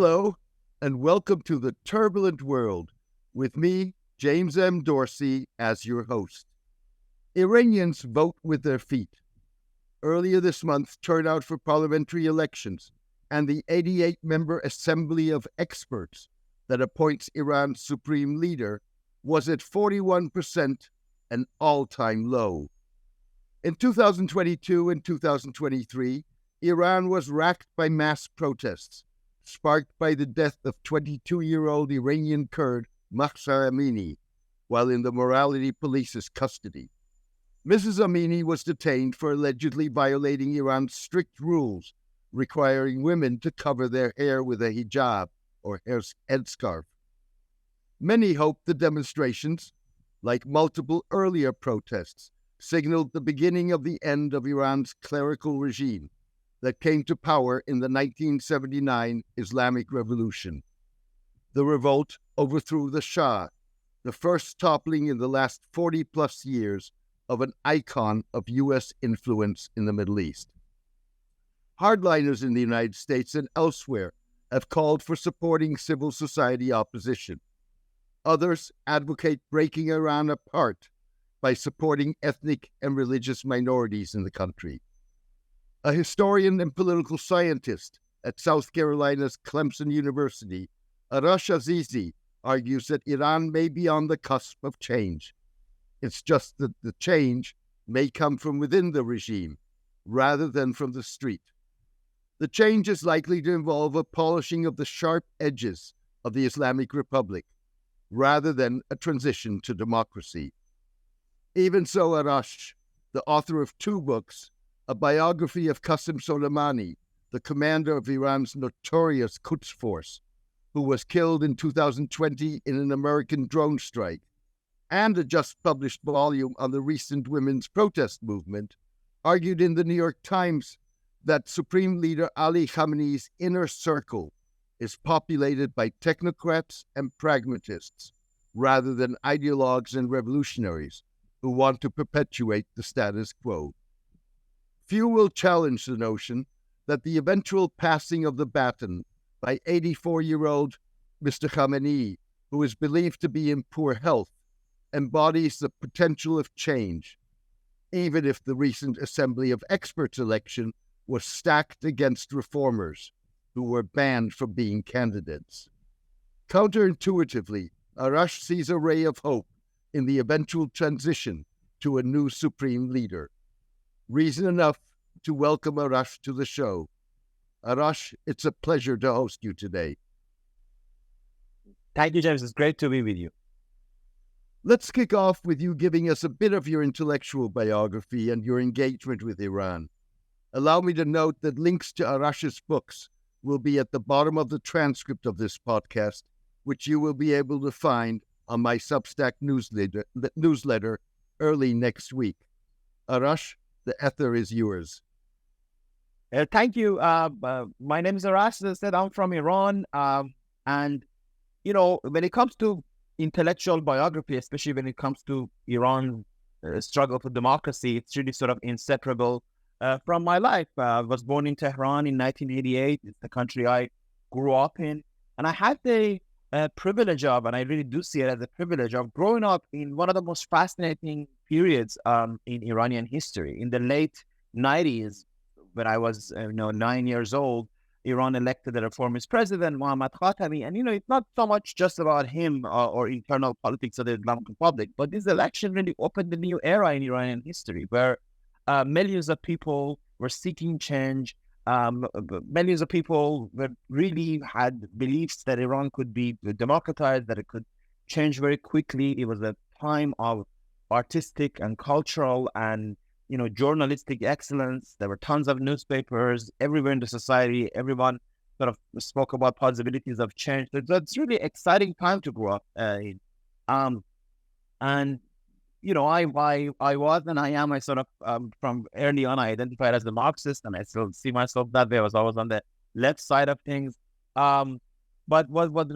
Hello, and welcome to the Turbulent World, with me, James M. Dorsey, as your host. Iranians vote with their feet. Earlier this month, turnout for parliamentary elections and the 88-member Assembly of Experts that appoints Iran's supreme leader was at 41%, an all-time low. In 2022 and 2023, Iran was racked by mass protests, sparked by the death of 22-year-old Iranian Kurd Mahsa Amini while in the morality police's custody. Mrs. Amini was detained for allegedly violating Iran's strict rules requiring women to cover their hair with a hijab or headscarf. Many hoped the demonstrations, like multiple earlier protests, signaled the beginning of the end of Iran's clerical regime that came to power in the 1979 Islamic Revolution. The revolt overthrew the Shah, the first toppling in the last 40-plus years of an icon of U.S. influence in the Middle East. Hardliners in the United States and elsewhere have called for supporting civil society opposition. Others advocate breaking Iran apart by supporting ethnic and religious minorities in the country. A historian and political scientist at South Carolina's Clemson University, Arash Azizi, argues that Iran may be on the cusp of change. It's just that the change may come from within the regime, rather than from the street. The change is likely to involve a polishing of the sharp edges of the Islamic Republic, rather than a transition to democracy. Even so, Arash, the author of 2 books, a biography of Qassem Soleimani, the commander of Iran's notorious Quds Force, who was killed in 2020 in an American drone strike, and a just-published volume on the recent women's protest movement, argued in the New York Times that Supreme Leader Ali Khamenei's inner circle is populated by technocrats and pragmatists, rather than ideologues and revolutionaries who want to perpetuate the status quo. Few will challenge the notion that the eventual passing of the baton by 84-year-old Mr. Khamenei, who is believed to be in poor health, embodies the potential of change, even if the recent Assembly of Experts election was stacked against reformers who were banned from being candidates. Counterintuitively, Arash sees a ray of hope in the eventual transition to a new supreme leader. Reason enough to welcome Arash to the show. Arash, it's a pleasure to host you today. Thank you, James. It's great to be with you. Let's kick off with you giving us a bit of your intellectual biography and your engagement with Iran. Allow me to note that links to Arash's books will be at the bottom of the transcript of this podcast, which you will be able to find on my Substack newsletter early next week. Arash, the ether is yours. Thank you. My name is Arash. As I said, I'm from Iran. And, when it comes to intellectual biography, especially when it comes to Iran's struggle for democracy, it's really sort of inseparable from my life. I was born in Tehran in 1988. It's the country I grew up in. And I had the privilege of, and I really do see it as a privilege of, growing up in one of the most fascinating periods in Iranian history. In the late 90s, when I was 9 years old, Iran elected a reformist president, Mohammad Khatami. And, it's not so much just about him or internal politics of the Islamic Republic, but this election really opened a new era in Iranian history where millions of people were seeking change. Millions of people really had beliefs that Iran could be democratized, that it could change very quickly. It was a time of artistic and cultural and journalistic excellence. There were tons of newspapers everywhere in the society. Everyone sort of spoke about possibilities of change. So it's really exciting time to grow up in. And I was and I am. I sort of from early on, I identified as a Marxist, and I still see myself that way. I was always on the left side of things. But what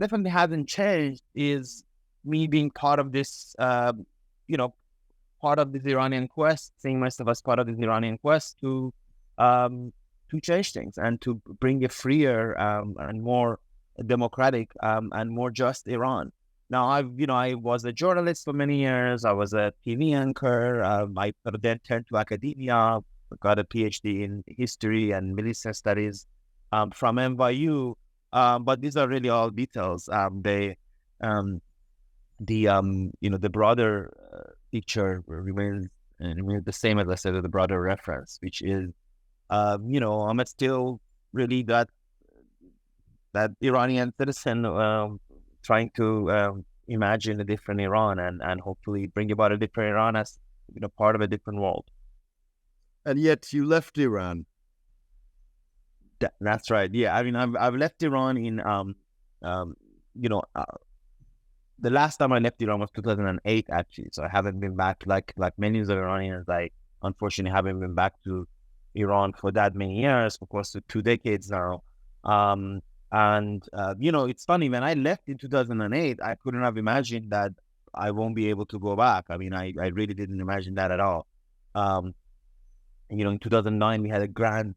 definitely hasn't changed is me being part of this, part of this Iranian quest, seeing myself as part of this Iranian quest to to change things and to bring a freer and more democratic and more just Iran. Now, I was a journalist for many years. I was a TV anchor. I then turned to academia, got a PhD in history and Middle Eastern studies from NYU. But these are really all details. The broader picture remains the same, as I said, the broader reference, which is, I'm still really that Iranian citizen trying to imagine a different Iran and hopefully bring about a different Iran as part of a different world. And yet you left Iran. That's right. Yeah, I mean, I've left Iran in the last time I left Iran was 2008, actually. So I haven't been back like millions of Iranians. I unfortunately haven't been back to Iran for that many years, for close to 2 decades now. It's funny, when I left in 2008, I couldn't have imagined that I won't be able to go back. I mean, I really didn't imagine that at all. In 2009, we had a grand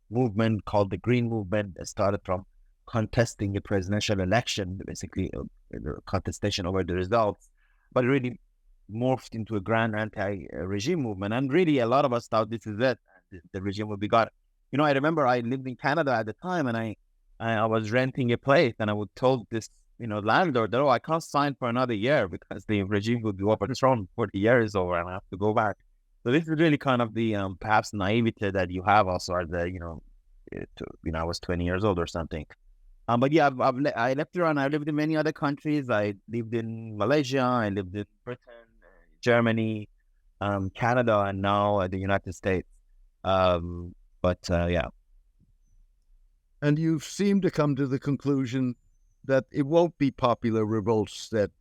movement called the Green Movement that started from contesting the presidential election, basically contestation over the results, but it really morphed into a grand anti-regime movement. And really, a lot of us thought this is it. The regime would be gone. I remember I lived in Canada at the time, and I was renting a place, and I would told this, landlord that, I can't sign for another year because the regime would be overthrown before the year is over and I have to go back. So this is really kind of the perhaps naivete that you have also as I was 20 years old or something. But yeah, I left Iran. I lived in many other countries. I lived in Malaysia. I lived in Britain, Germany, Canada, and now the United States. Yeah. And you seem to come to the conclusion that it won't be popular revolts that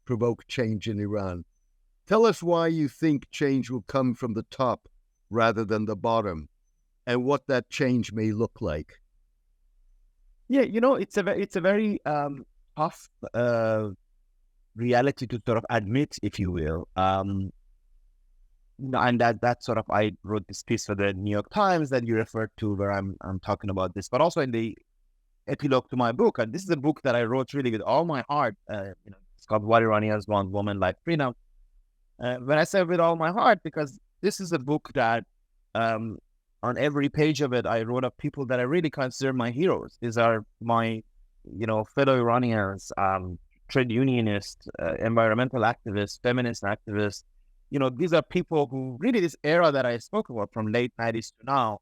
provoke change in Iran. Tell us why you think change will come from the top rather than the bottom, and what that change may look like. Yeah, it's a very tough reality to sort of admit, if you will. And that sort of, I wrote this piece for the New York Times that you referred to, where I'm talking about this, but also in the epilogue to my book. And this is a book that I wrote really with all my heart. It's called What Iranians Want, Women Like Freedom. When I say with all my heart, because this is a book that on every page of it, I wrote up people that I really consider my heroes. These are my, fellow Iranians, trade unionists, environmental activists, feminist activists. These are people who really, this era that I spoke about from late 90s to now,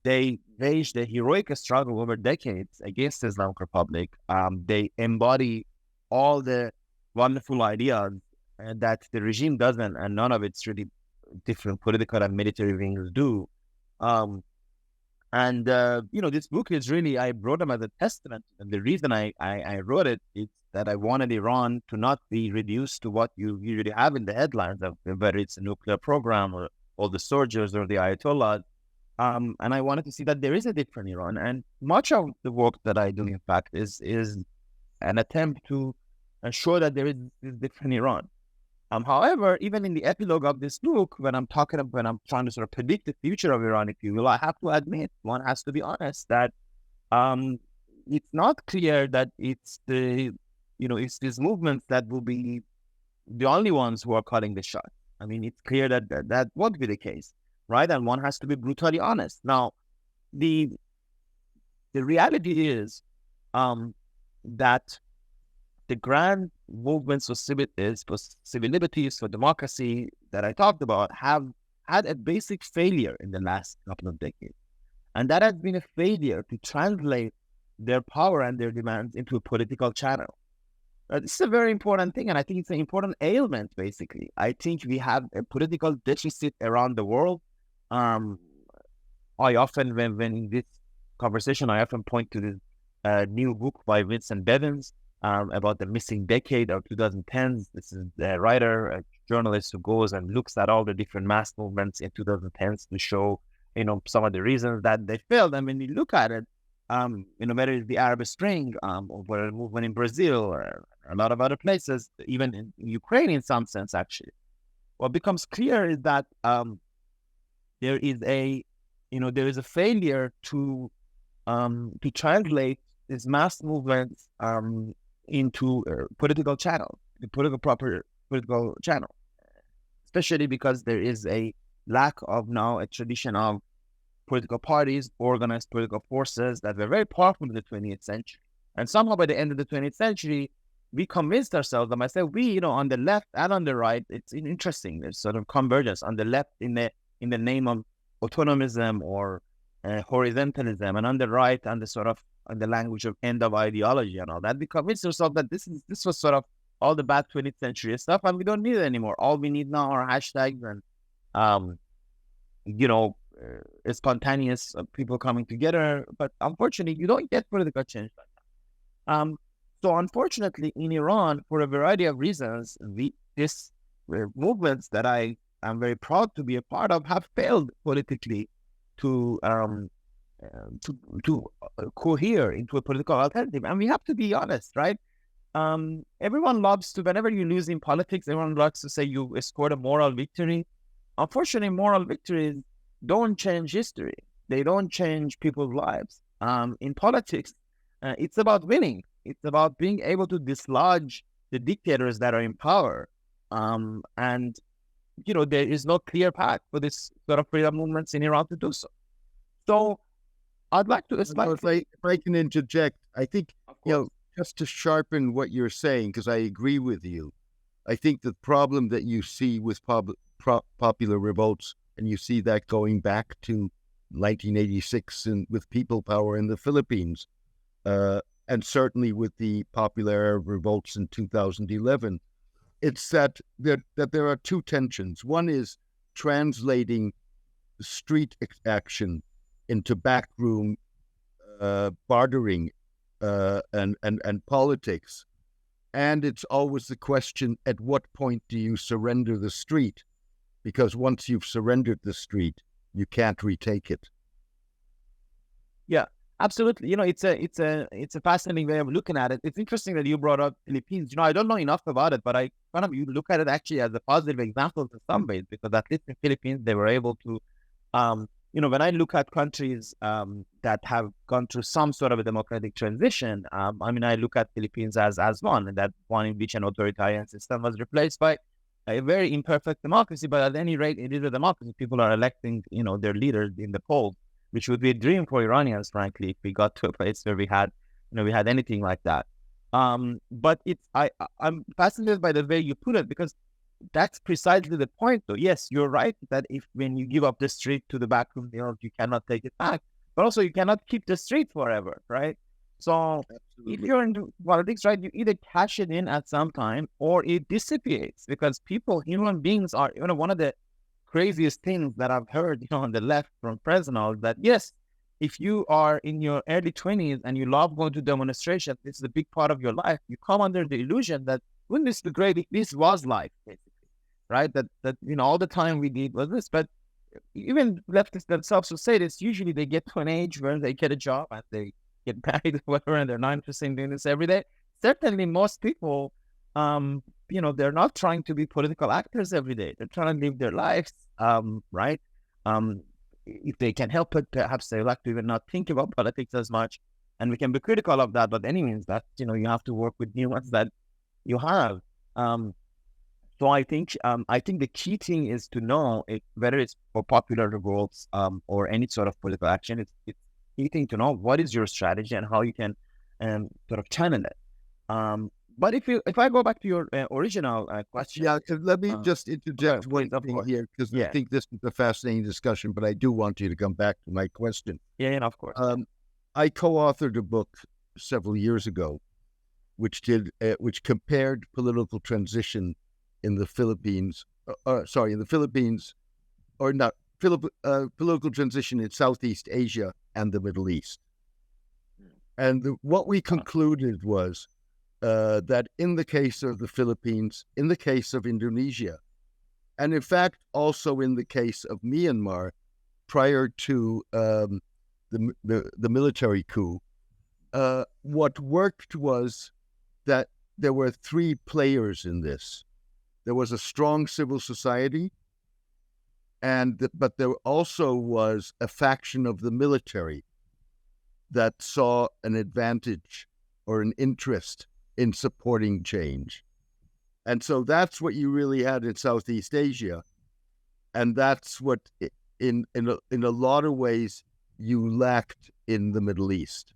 they waged a heroic struggle over decades against the Islamic Republic. They embody all the wonderful ideas that the regime doesn't, and none of its really different political and military wings do. This book is really, I wrote them as a testament. And the reason I wrote it is that I wanted Iran to not be reduced to what you usually have in the headlines of whether it's a nuclear program or all the soldiers or the Ayatollahs. And I wanted to see that there is a different Iran. And much of the work that I do, in fact, is an attempt to ensure that there is this different Iran. However, even in the epilogue of this book, when I'm trying to sort of predict the future of Iran, if you will, I have to admit, one has to be honest, that it's not clear that it's it's these movements that will be the only ones who are calling the shot. I mean, it's clear that won't be the case, right? And one has to be brutally honest. Now, the reality is that the grand movements for civil liberties, for democracy that I talked about have had a basic failure in the last couple of decades. And that has been a failure to translate their power and their demands into a political channel. This is a very important thing, and I think it's an important ailment, basically. I think we have a political deficit around the world. I often, when in this conversation, I often point to this new book by Vincent Bevins, about the missing decade of 2010s. This is a writer, a journalist who goes and looks at all the different mass movements in 2010s to show, some of the reasons that they failed. And when you look at it, whether it's the Arab Spring, or whether a movement in Brazil or a lot of other places, even in Ukraine in some sense, actually, what becomes clear is that there is a there is a failure to translate these mass movements into political channel, the proper political channel, especially because there is a lack of now a tradition of political parties, organized political forces that were very powerful in the 20th century. And somehow by the end of the 20th century, we convinced ourselves, and myself, on the left and on the right, it's interesting. There's sort of convergence on the left in the name of autonomism or horizontalism, and on the right, on the language of end of ideology and all that. We convinced ourselves that this was sort of all the bad 20th century stuff, and we don't need it anymore. All we need now are hashtags and spontaneous people coming together. But unfortunately, you don't get political change like that. So unfortunately, in Iran, for a variety of reasons, these movements that I am very proud to be a part of have failed politically to cohere into a political alternative. And we have to be honest, right? Everyone loves to, whenever you lose in politics, everyone loves to say you scored a moral victory. Unfortunately, moral victories don't change history. They don't change people's lives. In politics, it's about winning. It's about being able to dislodge the dictators that are in power. And, there is no clear path for this sort of freedom movements in Iran to do so. So I'd like to... If I can interject, I think, just to sharpen what you're saying, because I agree with you, I think the problem that you see with popular revolts, and you see that going back to 1986 and with people power in the Philippines, and certainly with the popular revolts in 2011, it's that there are two tensions. One is translating street action into backroom bartering and politics. And it's always the question, at what point do you surrender the street? Because once you've surrendered the street, you can't retake it. Yeah, absolutely. It's a fascinating way of looking at it. It's interesting that you brought up Philippines. I don't know enough about it, but you look at it actually as a positive example in some ways, because at least in Philippines, they were able to, when I look at countries that have gone through some sort of a democratic transition, I look at Philippines as one, and that one in which an authoritarian system was replaced by a very imperfect democracy, but at any rate, it is a democracy. People are electing, their leaders in the polls, which would be a dream for Iranians, frankly, if we got to a place where we had anything like that. But I'm fascinated by the way you put it, because that's precisely the point, though. Yes, you're right that when you give up the street to the backroom, you cannot take it back, but also you cannot keep the street forever, right? So Absolutely. If you're into politics, right, you either cash it in at some time or it dissipates, because human beings are, one of the craziest things that I've heard, on the left from Fresno, that yes, if you are in your early 20s and you love going to demonstrations, this is a big part of your life. You come under the illusion that wouldn't this be great if this was life, basically, right? That all the time we did was this. But even leftists themselves will say this. Usually they get to an age where they get a job and they get married or whatever, and they're not interested in doing this every day. Certainly most people, they're not trying to be political actors every day. They're trying to live their lives, right? If they can help it, perhaps they like to even not think about politics as much. And we can be critical of that, but any means that, you have to work with nuance that you have. So I think the key thing is to know whether it's for popular revolts or any sort of political action. It's key thing to know what is your strategy and how you can sort of channel it. But if I go back to your original question, let me just interject one thing here, because I think this is a fascinating discussion. But I do want you to come back to my question. Yeah, of course. I co-authored a book several years ago, which compared political transition in the Philippines. Political transition in Southeast Asia and the Middle East. And what we concluded was that in the case of the Philippines, in the case of Indonesia, and in fact also in the case of Myanmar, prior to the military coup, what worked was that there were three players in this. There was a strong civil society, but there also was a faction of the military that saw an advantage or an interest in supporting change. And so that's what you really had in Southeast Asia. And that's what, in a lot of ways, you lacked in the Middle East.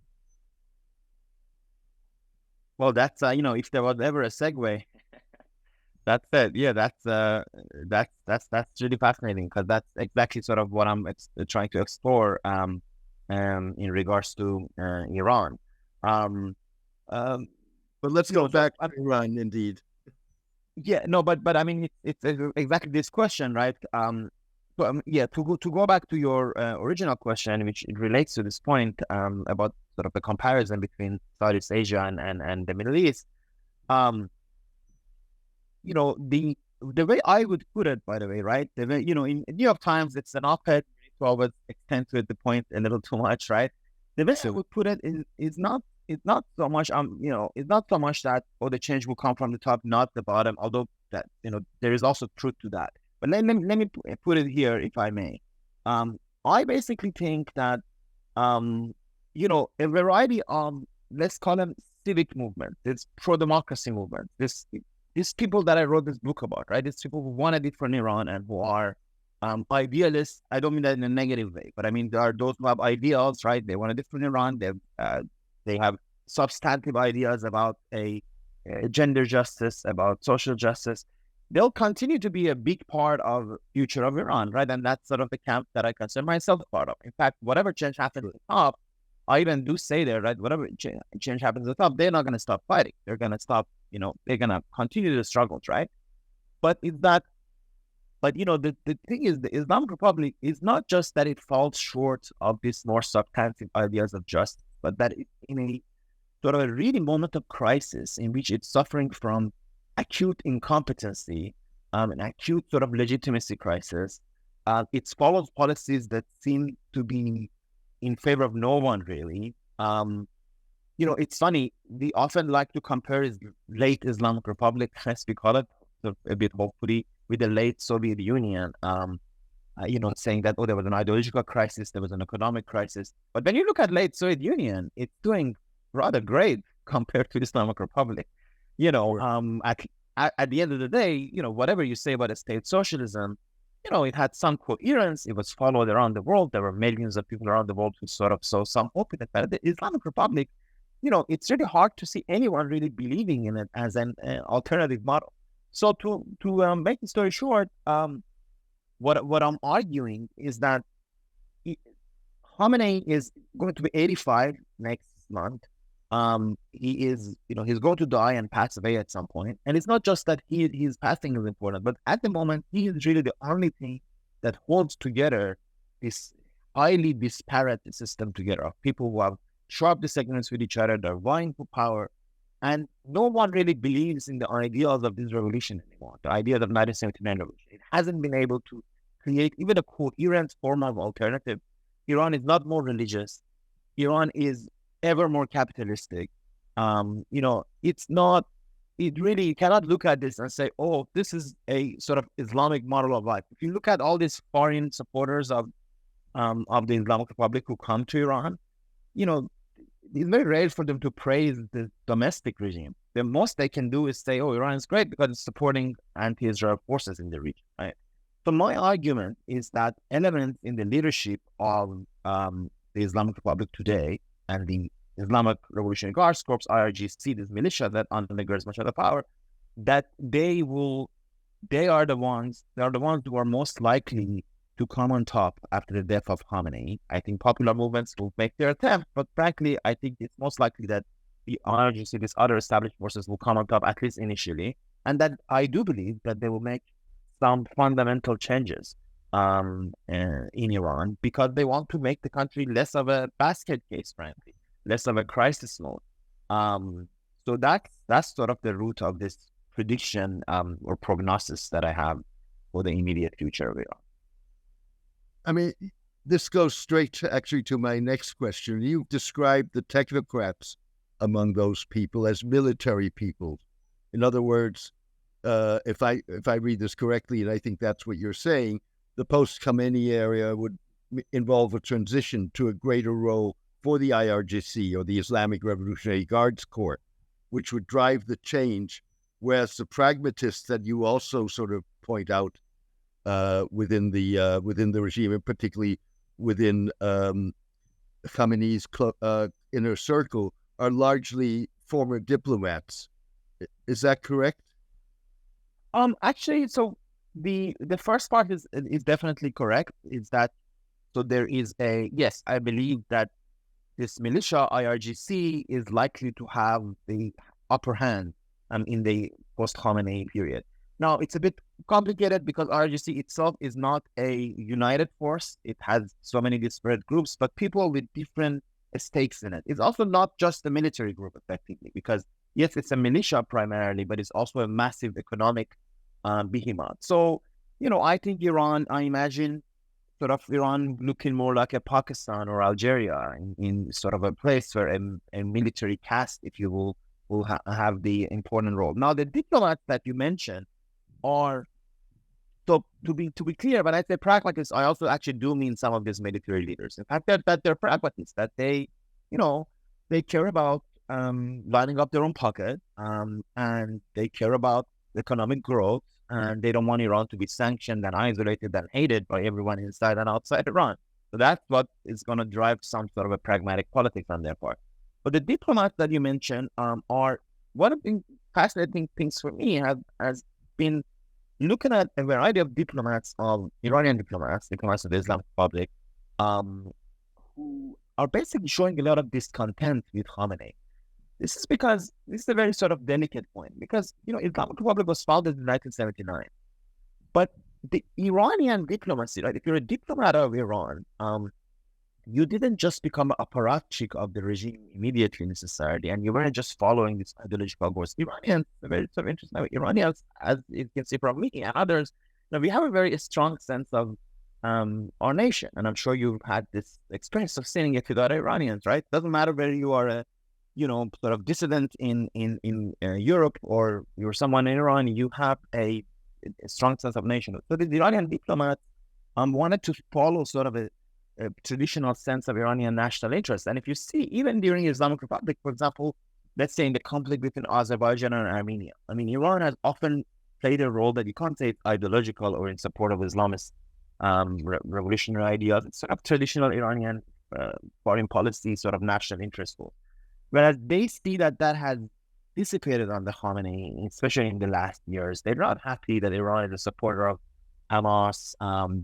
Well, that's if there was ever a segue, that's it. Yeah, that's really fascinating, because that's exactly sort of what I'm trying to explore in regards to Iran. But let's go back to Iran, indeed. Yeah, no, but I mean, it's exactly this question, right? To go back to your original question, which it relates to this point about sort of the comparison between Southeast Asia and the Middle East. The way I would put it, by the way, right? The way, in New York Times, it's an op-ed. To always extend to the point a little too much, right? The way I would put it is not. It's not so much, it's not so much that the change will come from the top, not the bottom. Although that there is also truth to that. But let me put it here, if I may. I basically think that a variety of, let's call them civic movements, this pro-democracy movement, these people that I wrote this book about, right? These people who wanted it from Iran and who are idealists. I don't mean that in a negative way, but I mean there are those who have ideals, right? They want a different Iran. They have substantive ideas about a gender justice, about social justice. They'll continue to be a big part of the future of Iran, right? And that's sort of the camp that I consider myself part of. In fact, whatever change happens at the top, I even do say there, right? Whatever change happens at the top, they're not going to stop fighting. They're going to stop, they're going to continue the struggles, right? But it's that. But the thing is, the Islamic Republic is not just that it falls short of these more substantive ideas of justice, but that it's in a sort of a really moment of crisis in which it's suffering from acute incompetency, an acute sort of legitimacy crisis. It follows policies that seem to be in favor of no one, really. It's funny, we often like to compare late Islamic Republic, as we call it, a bit hopefully, with the late Soviet Union, saying that, there was an ideological crisis, there was an economic crisis. But when you look at late Soviet Union, it's doing rather great compared to Islamic Republic. Sure. At the end of the day, whatever you say about state socialism, it had some coherence. It was followed around the world. There were millions of people around the world who sort of saw some hope in it. But the Islamic Republic, it's really hard to see anyone really believing in it as an alternative model. So to make the story short, what I'm arguing is that Khamenei is going to be 85 next month. He is, he's going to die and pass away at some point. And it's not just that his passing is important, but at the moment, he is really the only thing that holds together this highly disparate system together of people who have sharp disagreements with each other, they're vying for power. And no one really believes in the ideals of this revolution anymore, the ideas of 1979 revolution. It hasn't been able to create even a coherent form of alternative. Iran is not more religious. Iran is ever more capitalistic. It's not, it really, you cannot look at this and say, oh, this is a sort of Islamic model of life. If you look at all these foreign supporters of the Islamic Republic who come to Iran, it's very rare for them to praise the domestic regime. The most they can do is say, oh, Iran is great because it's supporting anti-Israel forces in the region, right? So my argument is that elements in the leadership of the Islamic Republic today and the Islamic Revolutionary Guards Corps, IRGC, this militia that undergirds much of the power, that they are the ones who are most likely to come on top after the death of Khamenei. I think popular movements will make their attempt, but frankly, I think it's most likely that the IRGC, these other established forces, will come on top, at least initially, and that I do believe that they will make some fundamental changes in Iran because they want to make the country less of a basket case, frankly, less of a crisis mode. So that's sort of the root of this prediction or prognosis that I have for the immediate future of Iran. I mean, this goes straight to my next question. You've described the technocrats among those people as military people. In other words, if I read this correctly, and I think that's what you're saying, the post-Khamenei area would involve a transition to a greater role for the IRGC, or the Islamic Revolutionary Guards Corps, which would drive the change, whereas the pragmatists that you also sort of point out within the regime, and particularly within Khamenei's inner circle, are largely former diplomats. Is that correct? Actually, so the first part is definitely correct. Is that so? There is yes, I believe that this militia IRGC is likely to have the upper hand in the post-Khamenei period. Now, it's a bit complicated because IRGC itself is not a united force. It has so many disparate groups, but people with different stakes in it. It's also not just a military group, effectively, because yes, it's a militia primarily, but it's also a massive economic behemoth. So, I think I imagine sort of Iran looking more like a Pakistan or Algeria in sort of a place where a military caste, if you will have the important role. Now, the diplomats that you mentioned are, so to be clear, when I say pragmatists, I also actually do mean some of these military leaders. In fact, that they're pragmatists, that they care about lining up their own pocket, and they care about economic growth, and they don't want Iran to be sanctioned and isolated and hated by everyone inside and outside Iran. So that's what is going to drive some sort of a pragmatic politics on their part. But the diplomats that you mentioned are one of the fascinating things for me has been looking at a variety of diplomats, Iranian diplomats of the Islamic Republic, who are basically showing a lot of discontent with Khamenei. This is because this is a very sort of delicate point, because Islamic Republic was founded in 1979, but the Iranian diplomacy, right? If you're a diplomat of Iran, you didn't just become an apparatchik of the regime immediately necessarily, and you weren't just following this ideological course. Iranians, very sort of interesting. Iranians, as you can see from me and others, we have a very strong sense of our nation, and I'm sure you've had this experience of seeing it with other Iranians, right? Doesn't matter whether you are a sort of dissident in Europe or you're someone in Iran, you have a strong sense of nation. So the Iranian diplomats wanted to follow sort of a traditional sense of Iranian national interest. And if you see, even during the Islamic Republic, for example, let's say in the conflict between Azerbaijan and Armenia, Iran has often played a role that you can't say it's ideological or in support of Islamist revolutionary ideas. It's sort of traditional Iranian foreign policy, sort of national interest. Whereas they see that has dissipated on the Khamenei, especially in the last years. They're not happy that Iran is a supporter of Hamas,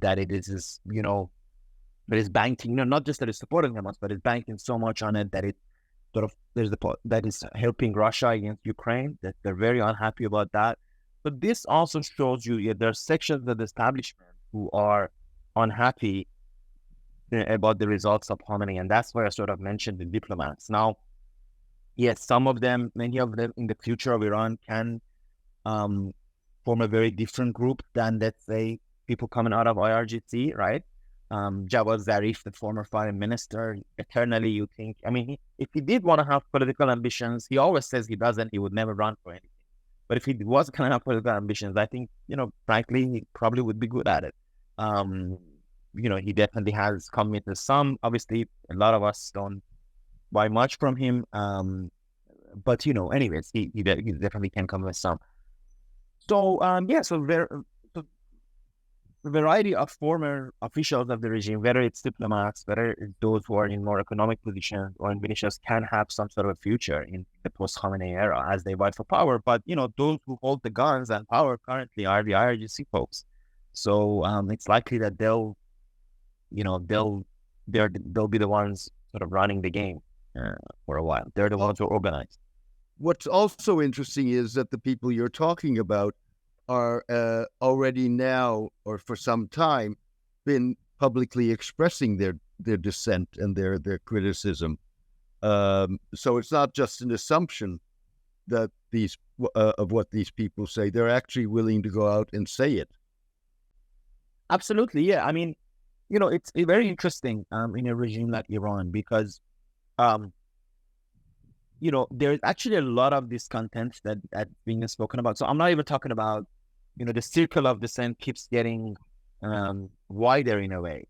that it is, that is banking, not just that it's supporting Hamas, but it's banking so much on it that it sort of, that is helping Russia against Ukraine, that they're very unhappy about that. But this also shows you there are sections of the establishment who are unhappy about the results of Khamenei, and that's why I sort of mentioned the diplomats. Now, yes, many of them in the future of Iran can form a very different group than, let's say, people coming out of IRGC, right? Jawad Zarif, the former foreign minister, eternally you think, if he did want to have political ambitions, he always says he doesn't, he would never run for anything. But if he was going to have political ambitions, I think, frankly, he probably would be good at it. He definitely has committed some. Obviously, a lot of us don't buy much from him. But, anyways, he definitely can come with some. So, so a variety of former officials of the regime, whether it's diplomats, whether it's those who are in more economic positions or in militias, can have some sort of a future in the post-Khamenei era as they fight for power. But, those who hold the guns and power currently are the IRGC folks. So it's likely that they'll be the ones sort of running the game for a while. They're the ones who are organized. What's also interesting is that the people you're talking about are already now, or for some time, been publicly expressing their dissent and their criticism. So it's not just an assumption that these of what these people say. They're actually willing to go out and say it. Absolutely, yeah. It's very interesting in a regime like Iran because, there's actually a lot of discontent that being spoken about. So I'm not even talking about, the circle of dissent keeps getting wider in a way.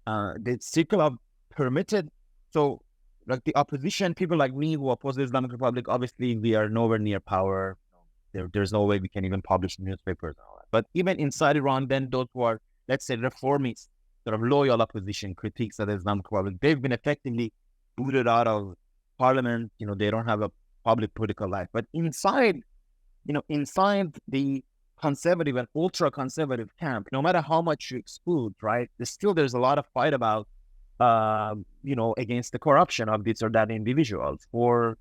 The circle of permitted, so like the opposition, people like me who oppose the Islamic Republic, obviously we are nowhere near power. There's no way we can even publish newspapers and all that. But even inside Iran, then those who are, let's say, reformist, sort of loyal opposition, critiques of the Islamic Republic, they've been effectively booted out of parliament. They don't have a public political life. But inside the conservative and ultra-conservative camp, no matter how much you exclude, right, there's a lot of fight about, against the corruption of this or that individuals or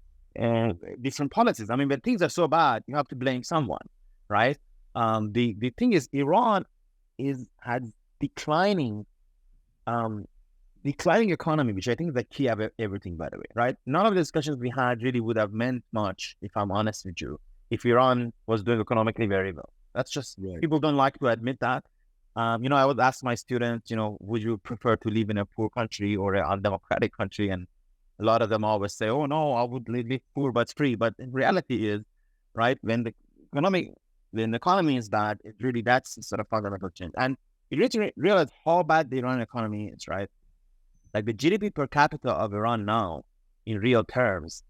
different policies. I mean, when things are so bad, you have to blame someone, right? The thing is, Iran has declining economy, which I think is the key of everything, by the way, right? None of the discussions we had really would have meant much, if I'm honest with you, if Iran was doing economically very well. That's just, right. People don't like to admit that. I would ask my students, would you prefer to live in a poor country or an undemocratic country? And a lot of them always say, oh, no, I would live poor but free. But in reality is, right, when the economy is bad, that's sort of fundamental change. And you need to realize how bad the Iranian economy is, right? Like the GDP per capita of Iran now, in real terms,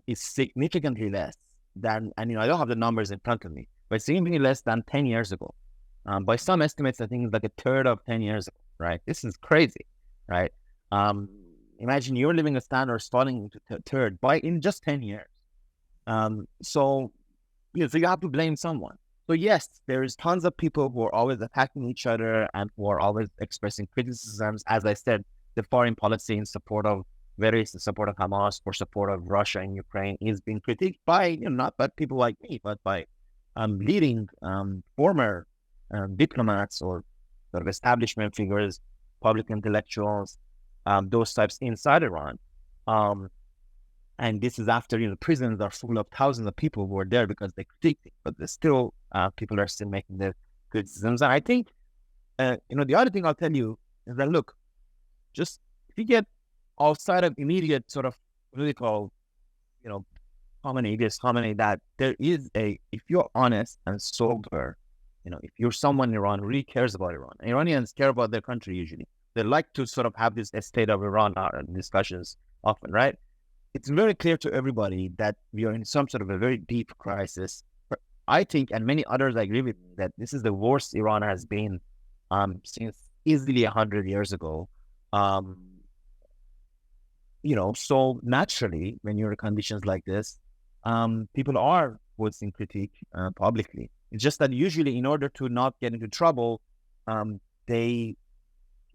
is significantly less than, and I don't have the numbers in front of me, but significantly less than 10 years ago. By some estimates, I think it's like a third of 10 years ago, right? This is crazy, right? Imagine your living standards falling into third in just 10 years. So you have to blame someone. So yes, there's tons of people who are always attacking each other and who are always expressing criticisms. As I said, the foreign policy in support of Hamas or support of Russia in Ukraine is being critiqued by, not by people like me, but by leading former diplomats or sort of establishment figures, public intellectuals, those types inside Iran. And this is after, prisons are full of thousands of people who are there because they critiqued it, but there's still, people are still making their criticisms. And I think, the other thing I'll tell you is that, look, just if you get outside of immediate sort of political, Khamenei, that there is if you're honest and sober, if you're someone in Iran who really cares about Iran, Iranians care about their country usually. They like to sort of have this state of Iran discussions often, right? It's very clear to everybody that we are in some sort of a very deep crisis. I think, and many others agree with me, that this is the worst Iran has been since easily 100 years ago. So naturally, when you're in conditions like this, people are voicing critique publicly. It's just that usually, in order to not get into trouble, they,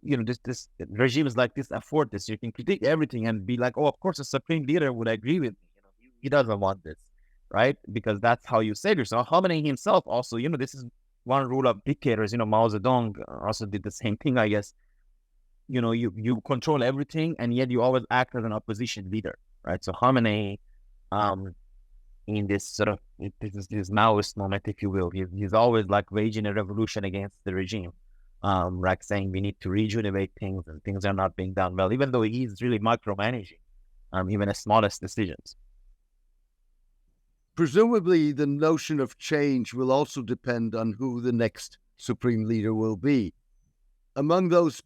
this regimes like this afford this. You can critique everything and be like, oh, of course, a supreme leader would agree with me. He doesn't want this, right? Because that's how you save yourself. Khamenei himself also, this is one rule of dictators. Mao Zedong also did the same thing, I guess. You control everything, and yet you always act as an opposition leader, right? So Khamenei, in this sort of this Maoist moment, if you will, he's always like waging a revolution against the regime, like saying we need to rejuvenate things and things are not being done well, even though he's really micromanaging even the smallest decisions. Presumably, the notion of change will also depend on who the next supreme leader will be. Among those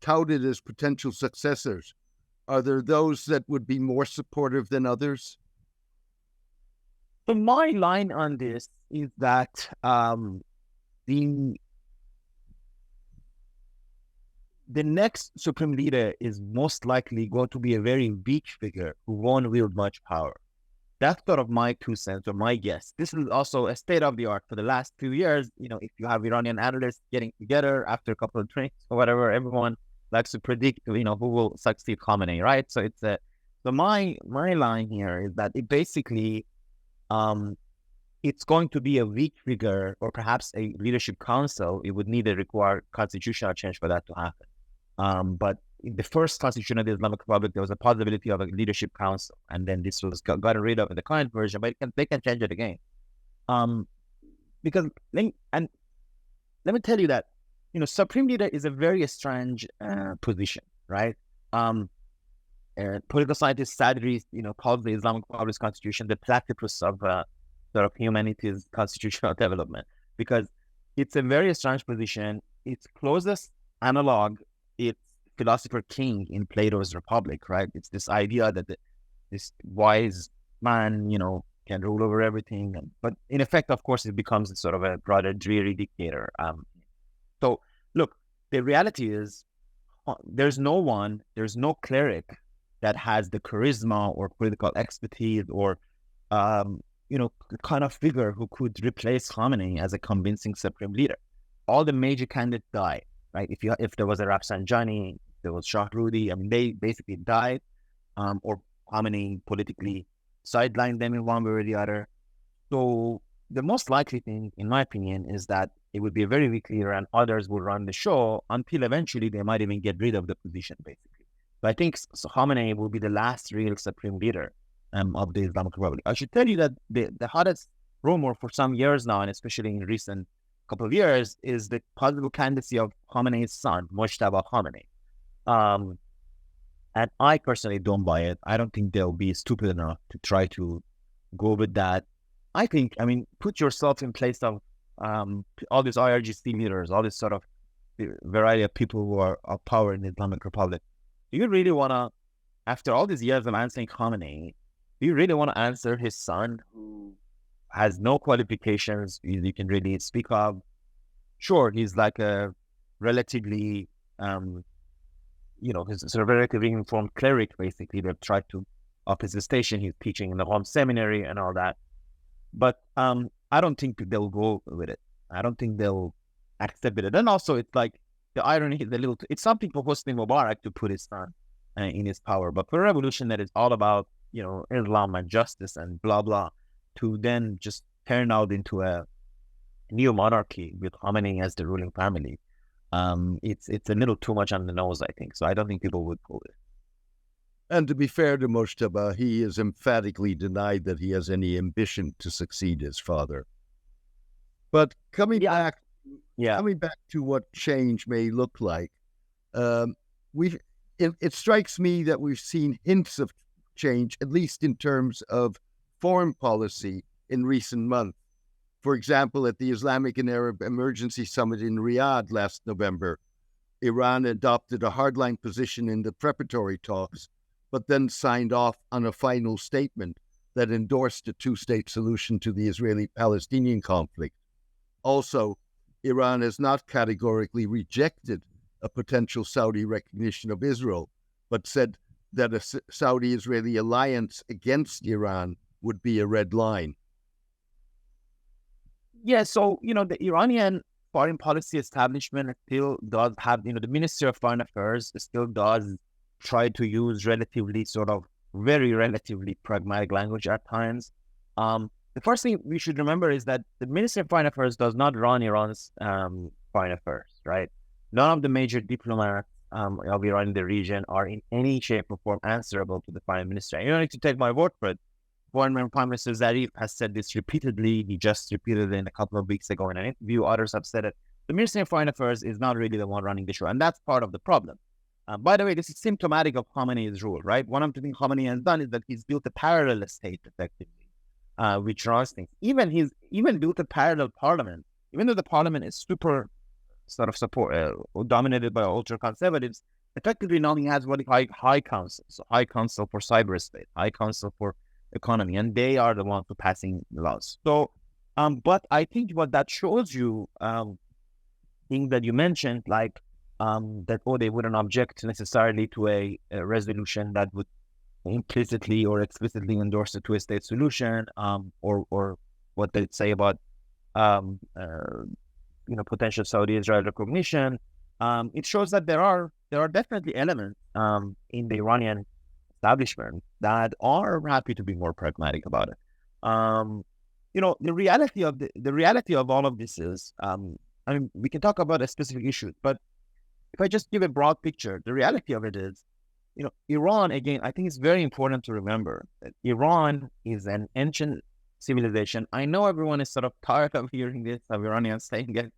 touted as potential successors, are there those that would be more supportive than others? So my line on this is that the next supreme leader is most likely going to be a very weak figure who won't wield much power. That's sort of my 2 cents or my guess. This is also a state of the art for the last few years. If you have Iranian analysts getting together after a couple of drinks or whatever, everyone likes to predict, who will succeed Khamenei, right? So so my line here is that it basically, it's going to be a weak figure or perhaps a leadership council. It would need to require constitutional change for that to happen. But in the first constitution of the Islamic Republic, there was a possibility of a leadership council, and then this was gotten rid of in the current version, but they can change it again. Because, and let me tell you that, supreme leader is a very strange position, right? Political scientist Sadri, calls the Islamic Republic's constitution the platypus of sort of humanity's constitutional development, because it's a very strange position. its closest analog, it's philosopher king in Plato's Republic, right? It's this idea that this wise man, can rule over everything. But in effect, of course, it becomes sort of a rather dreary dictator. So look, the reality is there's no cleric that has the charisma or political expertise or, kind of figure who could replace Khamenei as a convincing supreme leader. All the major candidates died, right? If there was a Rafsanjani, there was Shah Rudi, they basically died, or Khamenei politically sidelined them in one way or the other. So the most likely thing, in my opinion, is that it would be a very weak leader and others will run the show until eventually they might even get rid of the position, basically. But I think Khamenei will be the last real supreme leader of the Islamic Republic. I should tell you that the hottest rumor for some years now, and especially in recent couple of years, is the possible candidacy of Khamenei's son, Mojtaba Khamenei. And I personally don't buy it. I don't think they'll be stupid enough to try to go with that. I think, put yourself in place of all these IRGC leaders, all this sort of variety of people who are of power in the Islamic Republic. Do you really want to, after all these years of answering Khamenei, do you really want to answer his son who has no qualifications you can really speak of? Sure, he's like a relatively, he's sort of a relatively informed cleric, basically. They've tried to up his station. He's teaching in the home seminary and all that. But I don't think they'll go with it. I don't think they'll accept it. And also, it's like the irony is it's something for Hosni Mubarak to put his son in his power. But for a revolution that is all about, Islam and justice and blah, blah, to then just turn out into a new monarchy with Khamenei as the ruling family, it's a little too much on the nose, I think. So I don't think people would go with it. And to be fair to Mojtaba, he has emphatically denied that he has any ambition to succeed his father. But coming back to what change may look like, it strikes me that we've seen hints of change, at least in terms of foreign policy in recent months. For example, at the Islamic and Arab Emergency Summit in Riyadh last November, Iran adopted a hardline position in the preparatory talks, but then signed off on a final statement that endorsed a two-state solution to the Israeli-Palestinian conflict. Also, Iran has not categorically rejected a potential Saudi recognition of Israel, but said that a Saudi-Israeli alliance against Iran would be a red line. Yeah, so, the Iranian foreign policy establishment still does have, the Ministry of Foreign Affairs still does try to use relatively pragmatic language at times. The first thing we should remember is that the Ministry of Foreign Affairs does not run Iran's foreign affairs, right? None of the major diplomats of Iran in the region are in any shape or form answerable to the foreign minister. You don't need to take my word for it. Former Prime Minister Zarif has said this repeatedly. He just repeated it a couple of weeks ago in an interview. Others have said it. The Ministry of Foreign Affairs is not really the one running the show, and that's part of the problem. By the way, this is symptomatic of Khamenei's rule, right? One of the things Khamenei has done is that he's built a parallel state, effectively, which runs things. He's built a parallel parliament, even though the parliament is super sort of dominated by ultra-conservatives. Effectively, now he has what he calls high council. So high council for cyberspace, high council for economy, and they are the ones who passing laws. So, but I think what that shows you, things that you mentioned, like that they wouldn't object necessarily to a resolution that would implicitly or explicitly endorse a two-state solution, or what they say about potential Saudi-Israel recognition. It shows that there are definitely elements in the Iranian establishment that are happy to be more pragmatic about it. The reality of all of this is, we can talk about a specific issue, but if I just give a broad picture, the reality of it is, Iran, again, I think it's very important to remember that Iran is an ancient civilization. I know everyone is sort of tired of hearing this, of Iranians saying it,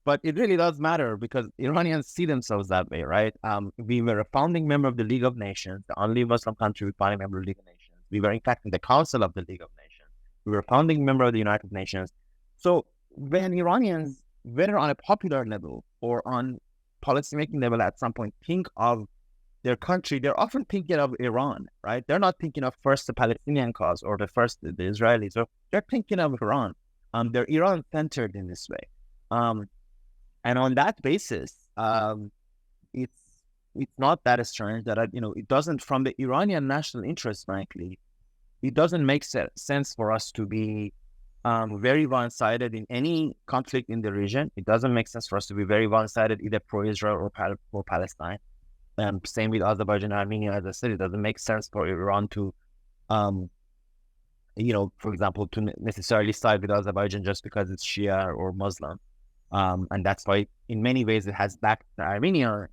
but it really does matter because Iranians see themselves that way, right? We were a founding member of the League of Nations, the only Muslim country founding member of the League of Nations. We were, in fact, in the Council of the League of Nations. We were a founding member of the United Nations. So when Iranians whether on a popular level or on policymaking level at some point, think of their country, they're often thinking of Iran, right? They're not thinking of first the Palestinian cause or the Israelis, or they're thinking of Iran. They're Iran-centered in this way. And on that basis, it's not that strange that, it doesn't, from the Iranian national interest, frankly, it doesn't make sense for us to be very one-sided in any conflict in the region. It doesn't make sense for us to be very one-sided either pro-Israel or pro-Palestine. Same with Azerbaijan and Armenia. As I said, it doesn't make sense for Iran to, for example, to necessarily side with Azerbaijan just because it's Shia or Muslim. And that's why, in many ways, it has backed Armenia.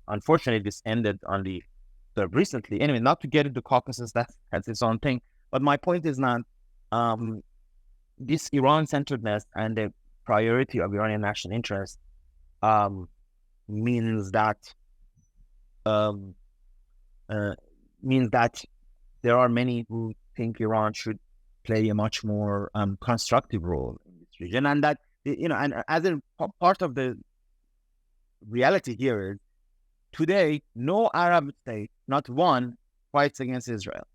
Unfortunately, this ended only recently. Anyway, not to get into Caucasus, that's its own thing. But my point is not this Iran-centeredness and the priority of Iranian national interest means that there are many who think Iran should play a much more constructive role in this region, and that and as a part of the reality here is today no Arab state, not one, fights against Israel,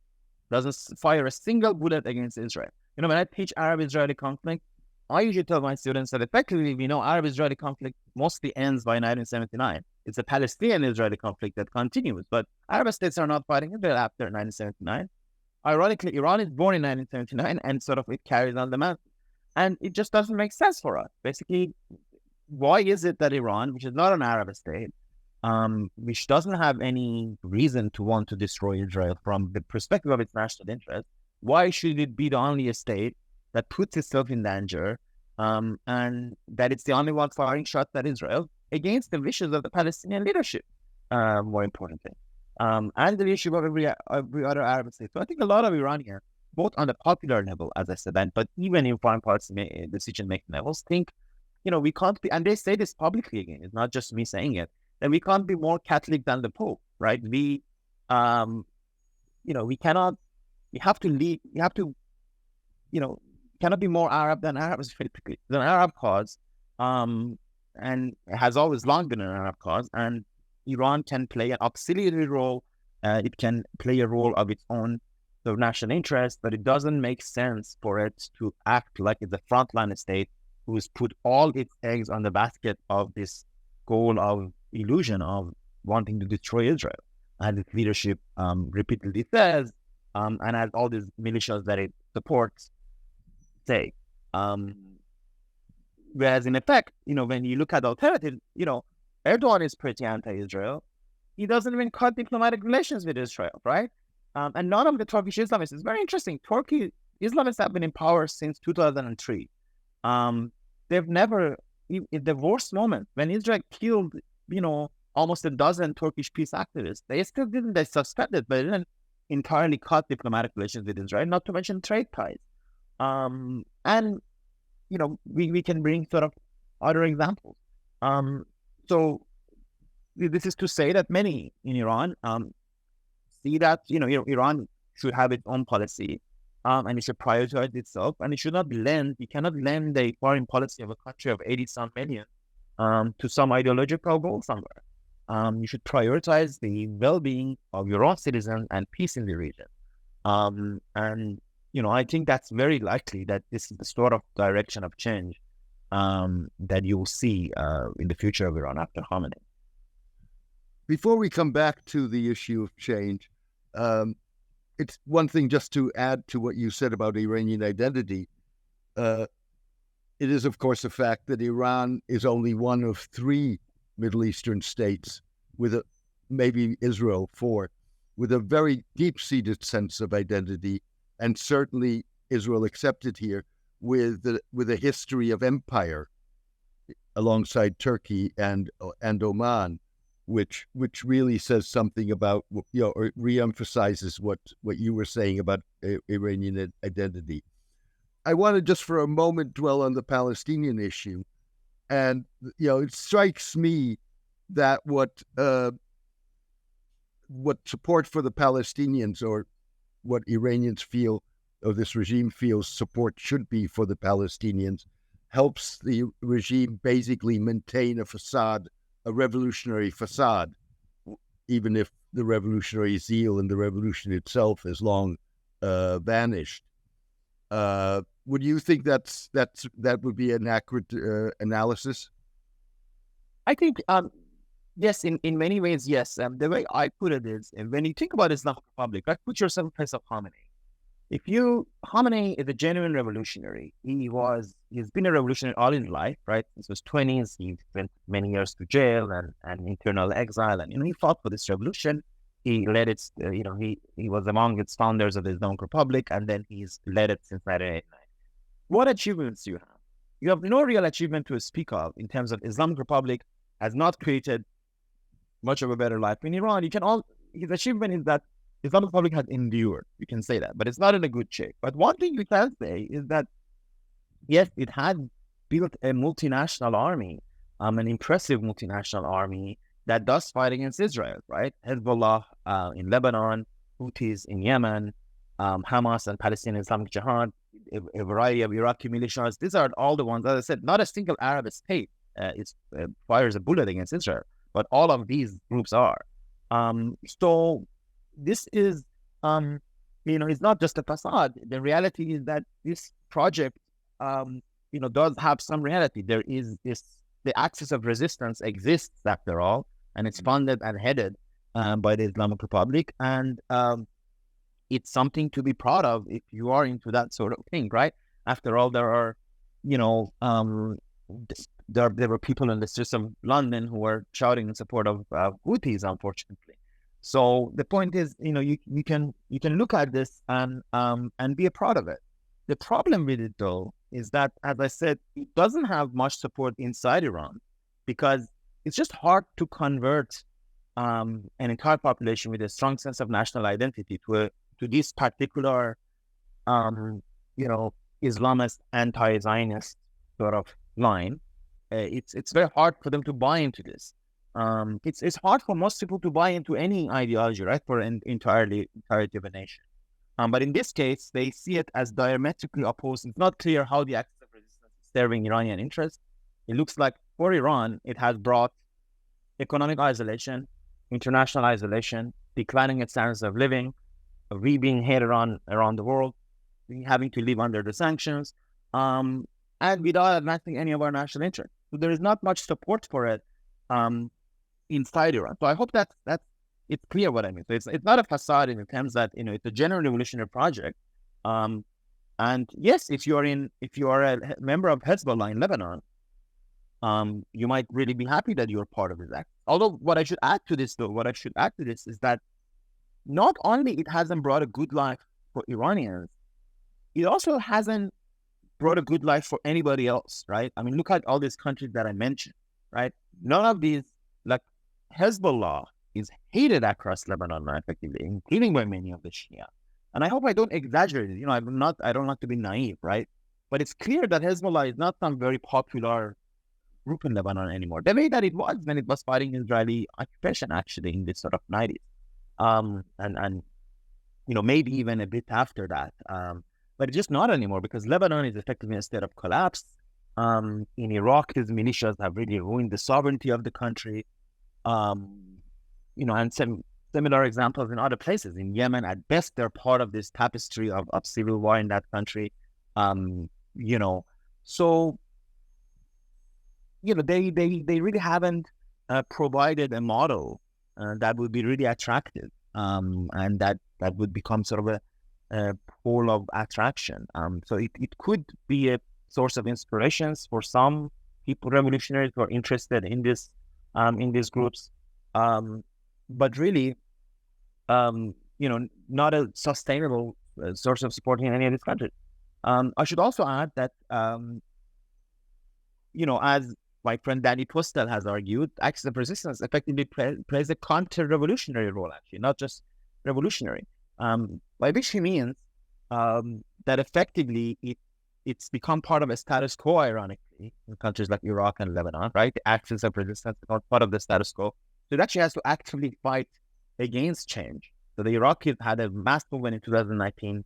doesn't fire a single bullet against Israel. When I teach Arab-Israeli conflict, I usually tell my students that effectively we know Arab-Israeli conflict mostly ends by 1979. It's a Palestinian-Israeli conflict that continues, but Arab states are not fighting Israel after 1979. Ironically, Iran is born in 1979 and sort of it carries on the mountain. And it just doesn't make sense for us. Basically, why is it that Iran, which is not an Arab state, which doesn't have any reason to want to destroy Israel from the perspective of its national interest, why should it be the only state that puts itself in danger and that it's the only one firing shots at Israel against the wishes of the Palestinian leadership, more importantly, and the leadership of every other Arab state? So I think a lot of Iranians, both on the popular level, as I said, but even in foreign policy decision-making levels, think, we can't be, and they say this publicly again, it's not just me saying it, that we can't be more Catholic than the Pope, right? We cannot, we have to lead, we have to, cannot be more Arab than Arabs, basically. It's an Arab cause, and it has always long been an Arab cause, and Iran can play an auxiliary role. It can play a role of its own national interest, but it doesn't make sense for it to act like it's a frontline state who's put all its eggs on the basket of this goal of illusion of wanting to destroy Israel. And its leadership repeatedly says, and as all these militias that it supports say. Whereas in effect, when you look at the alternative, Erdogan is pretty anti-Israel. He doesn't even cut diplomatic relations with Israel, right? And none of the Turkish Islamists, it's very interesting. Turkey Islamists have been in power since 2003. They've never, in the worst moment, when Israel killed, almost a dozen Turkish peace activists, they suspended, but they didn't entirely cut diplomatic relations with Israel, not to mention trade ties. And, we can bring sort of other examples. So this is to say that many in Iran see that, Iran should have its own policy, and it should prioritize itself, and it should not you cannot lend the foreign policy of a country of 80-some million to some ideological goal somewhere. You should prioritize the well-being of your own citizens and peace in the region. And, I think that's very likely that this is the sort of direction of change that you'll see in the future of Iran after Khamenei. Before we come back to the issue of change, it's one thing just to add to what you said about Iranian identity. It is, of course, a fact that Iran is only one of 3 Middle Eastern states, maybe Israel 4, with a very deep-seated sense of identity, and certainly Israel accepted here with a history of empire alongside Turkey and Oman, which really says something about, or reemphasizes what you were saying about Iranian identity. I want to just for a moment dwell on the Palestinian issue. And, it strikes me that what support for the Palestinians, or what Iranians feel, or this regime feels support should be for the Palestinians, helps the regime basically maintain a facade, a revolutionary facade, even if the revolutionary zeal and the revolution itself is long vanished. Would you think that would be an accurate analysis? I think, yes, in many ways, yes. The way I put it is, when you think about Islamic Republic, like put yourself in the place of Khamenei. Khamenei is a genuine revolutionary. He's been a revolutionary all his life, right? Since his 20s, he spent many years to jail and internal exile, and he fought for this revolution. He led it. He was among its founders of the Islamic Republic, and then he's led it since 1989. What achievements do you have? You have no real achievement to speak of in terms of Islamic Republic has not created much of a better life in Iran. His achievement is that Islamic Republic has endured. You can say that, but it's not in a good shape. But one thing you can say is that, yes, it had built a multinational army, an impressive multinational army that does fight against Israel, right? Hezbollah in Lebanon, Houthis in Yemen, Hamas and Palestinian Islamic Jihad, a variety of Iraqi militias. These are all the ones, as I said, not a single Arab state fires a bullet against Israel, but all of these groups are. So this is, it's not just a facade. The reality is that this project, does have some reality. There is the axis of resistance exists after all, and it's funded and headed by the Islamic Republic. And it's something to be proud of if you are into that sort of thing, right? After all, there are, there were people in the streets of London who were shouting in support of Houthis, unfortunately. So the point is, you can look at this and be proud of it. The problem with it, though, is that, as I said, it doesn't have much support inside Iran because it's just hard to convert an entire population with a strong sense of national identity to this particular, Islamist, anti-Zionist sort of line. It's very hard for them to buy into this. It's hard for most people to buy into any ideology, right, for an entirety of a nation. But in this case, they see it as diametrically opposed. It's not clear how the axis of resistance is serving Iranian interests. It looks like for Iran, it has brought economic isolation, international isolation, declining its standards of living, being hated around the world, having to live under the sanctions, and without advancing any of our national interests. So there is not much support for it inside Iran. So I hope that it's clear what I mean. So it's not a facade in the terms that it's a genuine revolutionary project. And yes, if you are a member of Hezbollah in Lebanon, you might really be happy that you're part of this act. Although what I should add to this is that not only it hasn't brought a good life for Iranians, it also hasn't brought a good life for anybody else, right? I mean, look at all these countries that I mentioned, right? None of these, like Hezbollah, is hated across Lebanon now, effectively, including by many of the Shia. And I hope I don't exaggerate it. I don't like to be naive, right? But it's clear that Hezbollah is not some very popular group in Lebanon anymore. The way that it was when it was fighting Israeli occupation, actually, in the sort of 90s. And maybe even a bit after that. But it's just not anymore because Lebanon is effectively in a state of collapse. In Iraq, these militias have really ruined the sovereignty of the country. And some similar examples in other places. In Yemen, at best, they're part of this tapestry of civil war in that country. So, they really haven't provided a model that would be really attractive and that would become sort of a pole of attraction. So it could be a source of inspirations for some people, revolutionaries who are interested in this, in these groups. But really, not a sustainable source of support in any of these countries. I should also add that, as my friend Danny Twistel has argued, axis of resistance effectively plays a counter-revolutionary role, actually, not just revolutionary. By which he means that effectively it's become part of a status quo, ironically, in countries like Iraq and Lebanon, right? The axis of resistance is part of the status quo. So it actually has to actively fight against change. So the Iraqis had a mass movement in 2019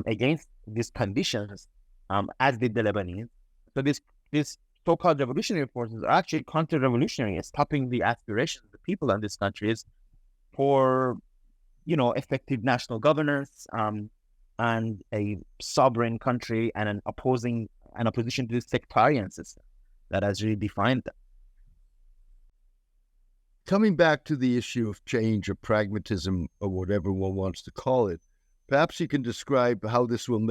against these conditions, as did the Lebanese. So this these so-called revolutionary forces are actually counter-revolutionary, stopping the aspirations of the people in these countries for, effective national governance, and a sovereign country, and an opposition to this sectarian system that has really defined them. Coming back to the issue of change or pragmatism or whatever one wants to call it, perhaps you can describe how this will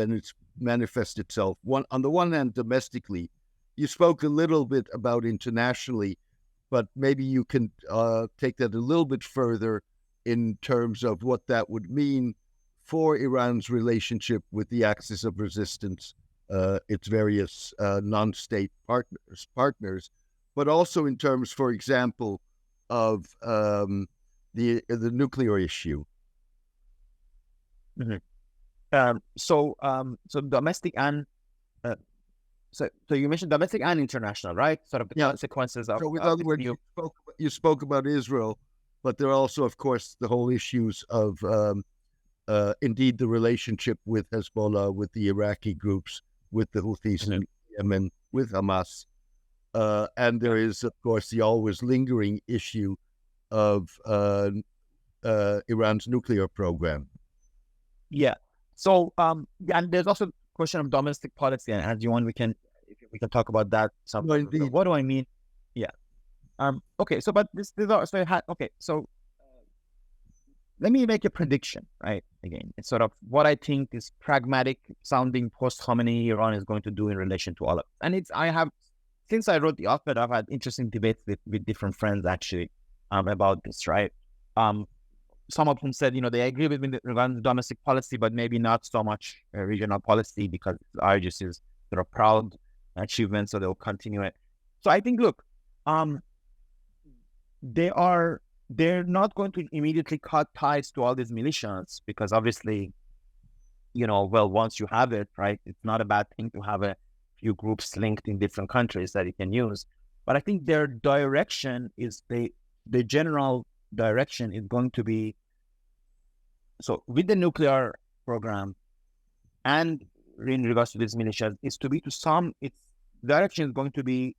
manifest itself. On the one hand, domestically, you spoke a little bit about internationally, but maybe you can take that a little bit further in terms of what that would mean for Iran's relationship with the axis of resistance, its various non-state partners, but also in terms, for example, of the nuclear issue. Mm-hmm. So domestic and so you mentioned domestic and international, right? Sort of the consequences of. So, with other words, you spoke about Israel, but there are also, of course, the whole issues of indeed the relationship with Hezbollah, with the Iraqi groups, with the Houthis in Yemen, with Hamas. And there is, of course, the always lingering issue of Iran's nuclear program. Yeah. So, and there's also the question of domestic policy, and as you want, we can talk about that. No, indeed. What do I mean? Yeah. Okay. So, but so let me make a prediction, right? Again, it's sort of what I think is pragmatic sounding post Khamenei Iran is going to do in relation to all of it. And since I wrote the op-ed, I've had interesting debates with different friends actually about this, right? Some of them said, they agree with me regarding domestic policy, but maybe not so much regional policy because IRGC's sort of proud achievement, so they'll continue it. So I think, look, they're not going to immediately cut ties to all these militias because obviously, once you have it, right, it's not a bad thing to have a few groups linked in different countries that you can use. But I think their direction is the general direction is going to be, so with the nuclear program and in regards to these militias, its direction is going to be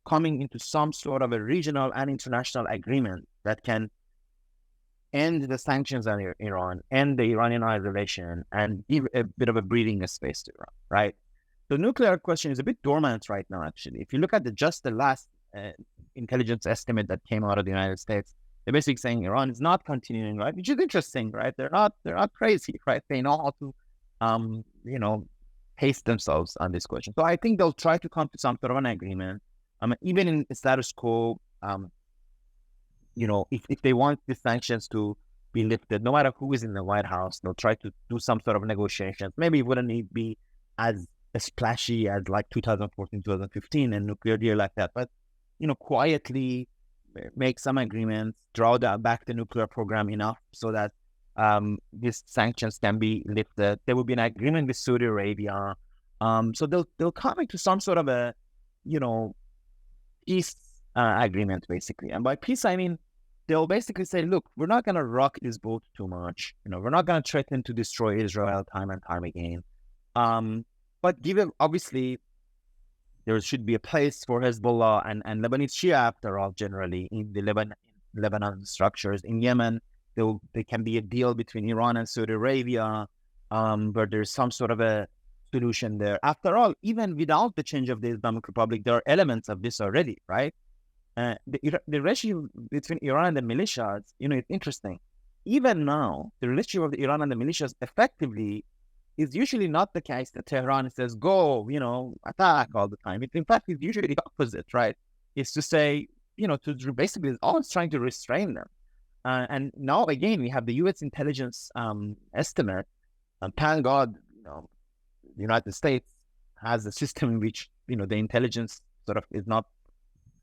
coming into some sort of a regional and international agreement that can end the sanctions on Iran, end the Iranian isolation, and give a bit of a breathing space to Iran, right? The nuclear question is a bit dormant right now, actually. If you look at just the last intelligence estimate that came out of the United States, they're basically saying Iran is not continuing, right? Which is interesting, right? They're not crazy, right? They know how to, pace themselves on this question. So I think they'll try to come to some sort of an agreement. Even in the status quo, if they want the sanctions to be lifted, no matter who is in the White House, they'll try to do some sort of negotiations. Maybe it wouldn't be as splashy as like 2014, 2015 and nuclear deal like that, but quietly make some agreements, draw back the nuclear program enough so that these sanctions can be lifted. There will be an agreement with Saudi Arabia. So they'll come into some sort of a peace agreement basically. And by peace I mean they'll basically say, look, we're not going to rock this boat too much. We're not going to threaten to destroy Israel time and time again. But given obviously there should be a place for Hezbollah and Lebanese Shia, after all, generally in the Lebanon structures. In Yemen, there can be a deal between Iran and Saudi Arabia, where there's some sort of a solution there. After all, even without the change of the Islamic Republic, there are elements of this already, right? The relationship between Iran and the militias, it's interesting. Even now, the relationship of Iran and the militias effectively is usually not the case that Tehran says, go, attack all the time. In fact, it's usually the opposite, right? It's to say, to basically always trying to restrain them. And now, again, we have the U.S. intelligence estimate. And thank God, the United States has a system in which, the intelligence sort of is not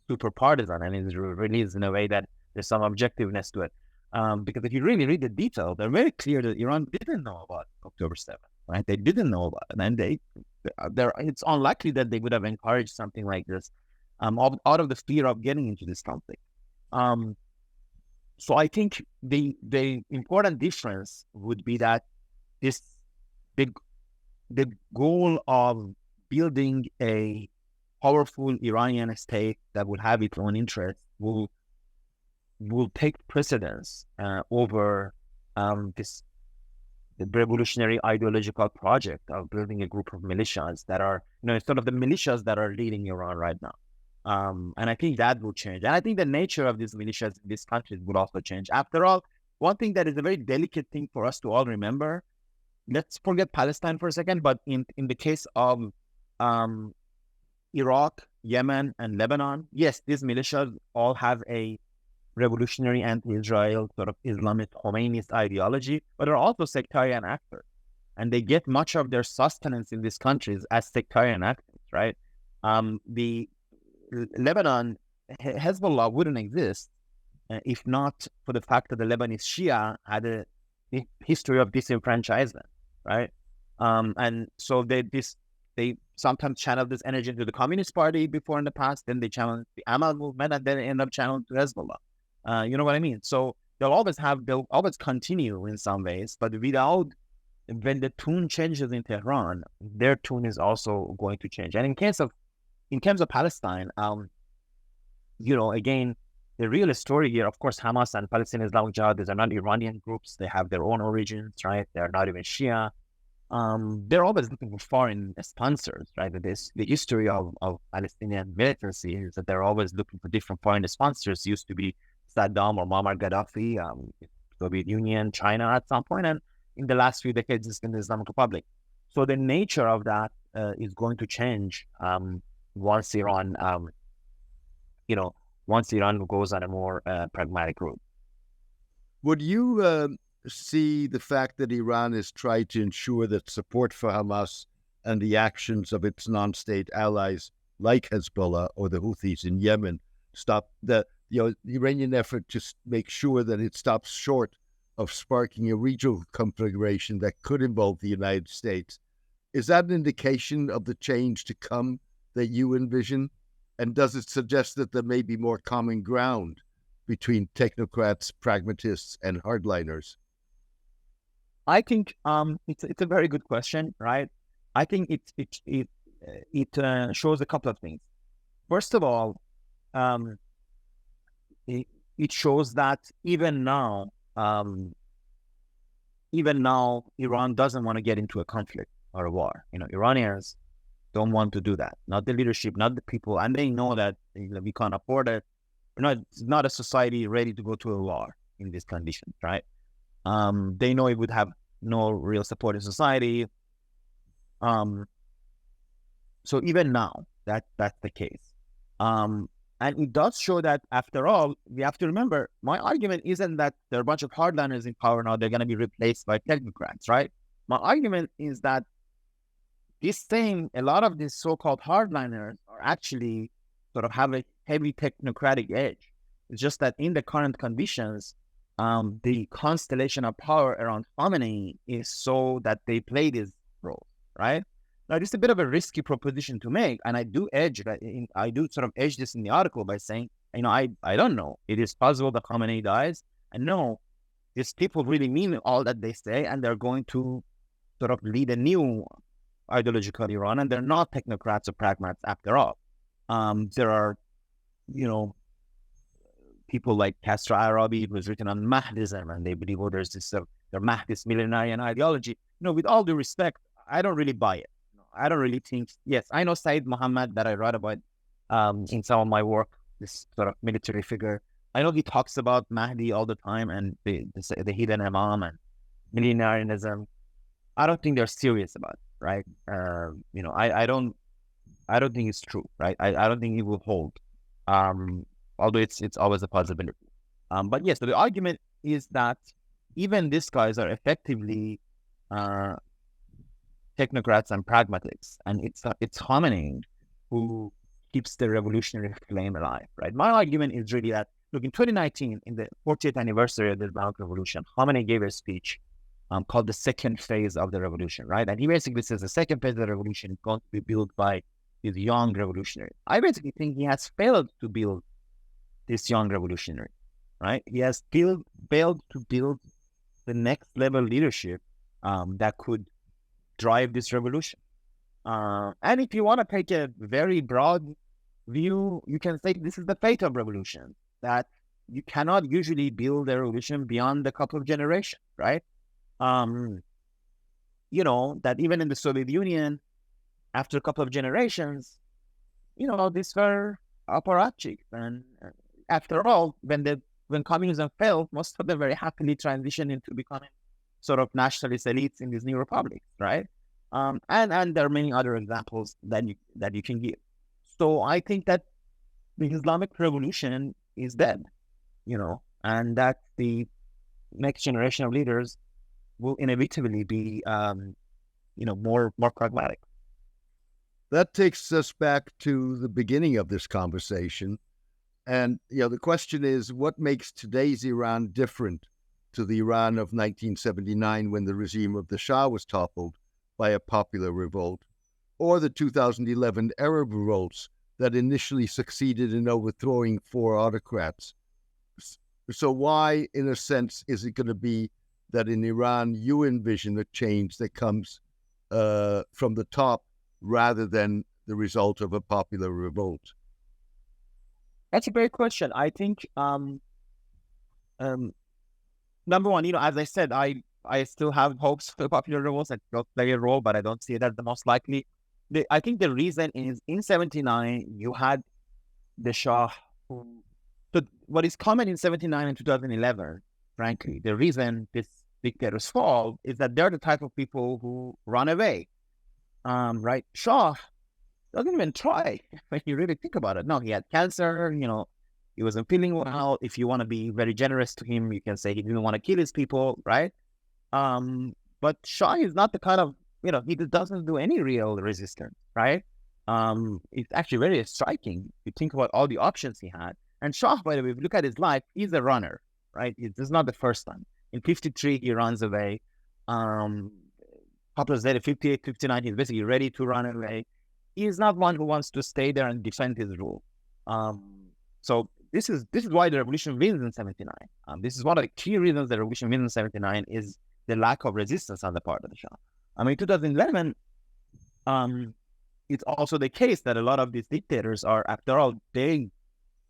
super partisan and is released in a way that there's some objectiveness to it. Because if you really read the detail, they're very clear that Iran didn't know about October 7th, right? They didn't know about it. And it's unlikely that they would have encouraged something like this out of the fear of getting into this conflict. So I think the important difference would be that the goal of building a powerful Iranian state that will have its own interests will take precedence over this the revolutionary ideological project of building a group of militias that are, sort of the militias that are leading Iran right now. And I think that will change. And I think the nature of these militias in these countries will also change. After all, one thing that is a very delicate thing for us to all remember, let's forget Palestine for a second, but in the case of Iraq, Yemen, and Lebanon, yes, these militias all have a revolutionary anti-Israel sort of Islamic Khomeinist ideology, but are also sectarian actors. And they get much of their sustenance in these countries as sectarian actors, right? The Lebanon, Hezbollah wouldn't exist if not for the fact that the Lebanese Shia had a history of disenfranchisement, right? And so they sometimes channeled this energy into the Communist Party before in the past, then they channeled the Amal movement, and then end up channeling to Hezbollah. You know what I mean? So they'll always continue in some ways, but when the tune changes in Tehran, their tune is also going to change. And in terms of Palestine, again, the real story here, of course, Hamas and Palestinian Islamic Jihad, these are not Iranian groups. They have their own origins, right? They're not even Shia. They're always looking for foreign sponsors, right? The history of Palestinian militancy is that they're always looking for different foreign sponsors. It used to be Saddam or Muammar Gaddafi, Soviet Union, China at some point, and in the last few decades, it's been the Islamic Republic. So the nature of that is going to change once Iran, once Iran goes on a more pragmatic route. Would you see the fact that Iran has tried to ensure that support for Hamas and the actions of its non-state allies like Hezbollah or the Houthis in Yemen stop the Iranian effort to make sure that it stops short of sparking a regional configuration that could involve the United States? Is that an indication of the change to come that you envision? And does it suggest that there may be more common ground between technocrats, pragmatists, and hardliners? I think it's a very good question, right? I think it shows a couple of things. First of all, it shows that even now Iran doesn't want to get into a conflict or a war. Iranians don't want to do that. Not the leadership, not the people, and they know that we can't afford it. It's not a society ready to go to a war in these conditions, right? They know it would have no real support in society. So even now, that's the case. And it does show that, after all, we have to remember, my argument isn't that there are a bunch of hardliners in power now, they're going to be replaced by technocrats, right? My argument is that a lot of these so-called hardliners are actually sort of have a heavy technocratic edge. It's just that in the current conditions, the constellation of power around Khamenei is so that they play this role, right? Now, this is a bit of a risky proposition to make, and I do sort of edge this in the article by saying, I don't know. It is possible that Khamenei dies, and no, these people really mean all that they say, and they're going to sort of lead a new ideological Iran, and they're not technocrats or pragmatists after all. There are, people like Castro Arabi, who's written on Mahdism, and they believe, there's this their Mahdist millenarian ideology. With all due respect, I don't really buy it. I don't really think. Yes, I know Said Muhammad that I write about in some of my work, this sort of military figure. I know he talks about Mahdi all the time and the hidden Imam and millenarianism. I don't think they're serious about it, right? I don't think it's true, right? I don't think it will hold. Although it's always a possibility. But yes, so the argument is that even these guys are effectively technocrats and pragmatics, and it's Khamenei who keeps the revolutionary flame alive, right? My argument is really that, look, in 2019, in the 40th anniversary of the Islamic Revolution, Khamenei gave a speech called the second phase of the revolution, right? And he basically says the second phase of the revolution is going to be built by these young revolutionaries. I basically think he has failed to build this young revolutionary, right? He has failed to build the next level leadership that could drive this revolution. And if you want to take a very broad view, you can say this is the fate of revolution, that you cannot usually build a revolution beyond a couple of generations, right? That even in the Soviet Union, after a couple of generations, these were apparatchiks. And after all, when communism fell, most of them very happily transitioned into becoming sort of nationalist elites in these new republics, right? And there are many other examples that you can give. So I think that the Islamic Revolution is dead, and that the next generation of leaders will inevitably be, more pragmatic. That takes us back to the beginning of this conversation. And, the question is, what makes today's Iran different to the Iran of 1979 when the regime of the Shah was toppled by a popular revolt, or the 2011 Arab revolts that initially succeeded in overthrowing 4 autocrats? So why, in a sense, is it going to be that in Iran you envision a change that comes from the top rather than the result of a popular revolt? That's a great question. I think, number one, as I said, I still have hopes for popular revolts that will play a role, but I don't see it as the most likely. I think the reason is in 79, you had the Shah. So what is common in 79 and 2011, frankly, the reason these dictators fall is that they're the type of people who run away. Right? Shah doesn't even try when you really think about it. No, he had cancer, he wasn't feeling well. If you want to be very generous to him, you can say he didn't want to kill his people, right? But Shah is not the kind of, he doesn't do any real resistance, right? It's actually very striking. You think about all the options he had. And Shah, by the way, if you look at his life, he's a runner, right? This is not the first time. In 53, he runs away. Couple of later, 58, 59, he's basically ready to run away. He is not one who wants to stay there and defend his rule. So this is why the revolution wins in 79. This is one of the key reasons the revolution wins in 79 is the lack of resistance on the part of the Shah. I mean, 2011, it's also the case that a lot of these dictators are, after all, they've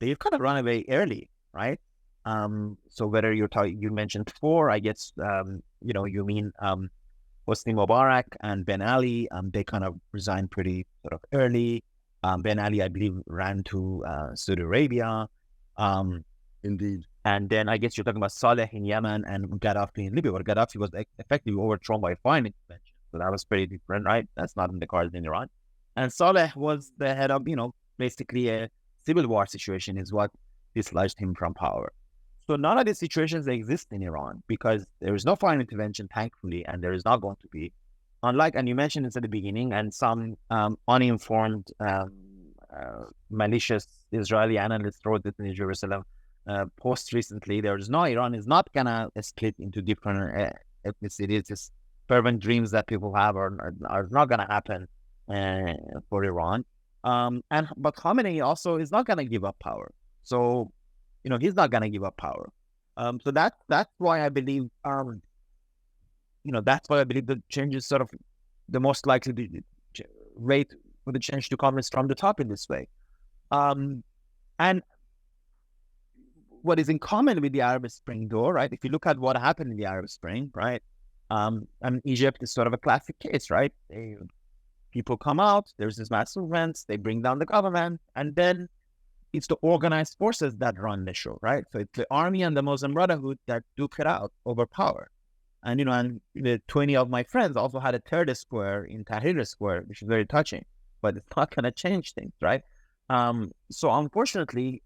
kind of run away early, right? So whether you mentioned 4, I guess, you mean Hosni Mubarak and Ben Ali, they kind of resigned pretty sort of early. Ben Ali, I believe, ran to Saudi Arabia. Indeed. And then I guess you're talking about Saleh in Yemen and Gaddafi in Libya, where Gaddafi was effectively overthrown by a foreign intervention. So that was pretty different, right? That's not in the cards in Iran. And Saleh was the head of, basically a civil war situation is what dislodged him from power. So none of these situations exist in Iran because there is no foreign intervention, thankfully, and there is not going to be. Unlike, and you mentioned this at the beginning, and some uninformed, malicious Israeli analysts wrote this in the Jerusalem Post recently. Iran is not going to split into different ethnicities. Just fervent dreams that people have are not going to happen for Iran. But Khamenei also is not going to give up power. So, he's not going to give up power. So that's why I believe, the change is sort of the most likely rate for the change to come is from the top in this way. And what is in common with the Arab Spring, though, right? If you look at what happened in the Arab Spring, right? Egypt is sort of a classic case, right? People come out, there's this massive events, they bring down the government, and then it's the organized forces that run the show, right? So it's the army and the Muslim Brotherhood that duke it out over power. And, and the 20 of my friends also had a third square in Tahrir Square, which is very touching, but it's not going to change things, right? So unfortunately,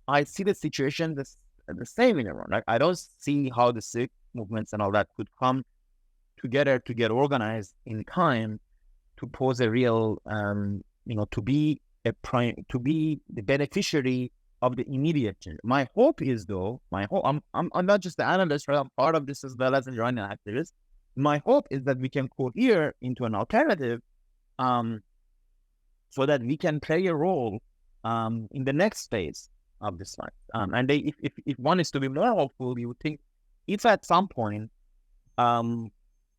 I see the situation the same in Iran. Right? I don't see how the civic movements and all that could come together to get organized in time to pose a real, to be the beneficiary of the immediate change. My hope is, though, I'm not just the analyst, right? I'm part of this as well as an Iranian activist. My hope is that we can cohere into an alternative, so that we can play a role in the next phase of this fight. And if one is to be more hopeful, you would think if at some point